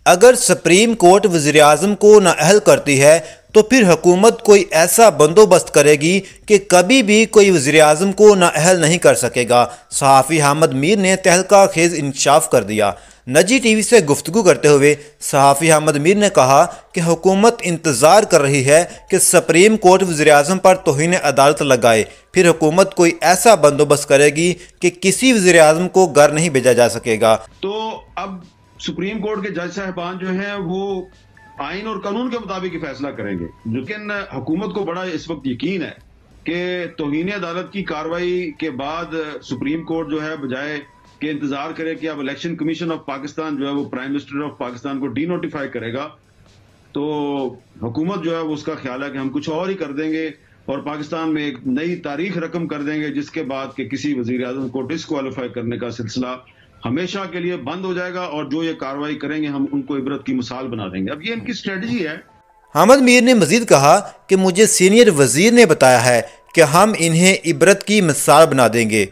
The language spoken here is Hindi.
अगर सुप्रीम कोर्ट वज़ीर-ए-आज़म को नाअहल करती है तो फिर हुकूमत कोई ऐसा बंदोबस्त करेगी कि कभी भी कोई वज़ीर-ए-आज़म को नाअहल नहीं कर सकेगा। सहाफ़ी अहमद मीर ने तहलका खेज इंकशाफ कर दिया। नजी टीवी से गुफ्तगू करते हुए सहाफ़ी अहमद मीर ने कहा कि हुकूमत इंतज़ार कर रही है कि सुप्रीम कोर्ट वज़ीर-ए-आज़म पर तौहीन अदालत लगाए, फिर हुकूमत कोई ऐसा बंदोबस्त करेगी कि किसी वज़ीर-ए-आज़म को घर नहीं भेजा जा सकेगा। तो अब सुप्रीम कोर्ट के जज साहबान जो हैं वो आइन और कानून के मुताबिक ही फैसला करेंगे, लेकिन हुकूमत को बड़ा इस वक्त यकीन है कि तौहीन अदालत की कार्रवाई के बाद सुप्रीम कोर्ट जो है बजाय कि इंतजार करे कि अब इलेक्शन कमीशन ऑफ पाकिस्तान जो है वो प्राइम मिनिस्टर ऑफ पाकिस्तान को डी नोटिफाई करेगा, तो हुकूमत जो है वो उसका ख्याल है कि हम कुछ और ही कर देंगे और पाकिस्तान में एक नई तारीख रकम कर देंगे, जिसके बाद कि किसी वजीर आजम को डिस्क्वालीफाई करने का सिलसिला हमेशा के लिए बंद हो जाएगा और जो ये कार्रवाई करेंगे हम उनको इबरत की मिसाल बना देंगे। अब ये इनकी स्ट्रेटजी है। अहमद मीर ने मजीद कहा कि मुझे सीनियर वजीर ने बताया है कि हम इन्हें इबरत की मिसाल बना देंगे।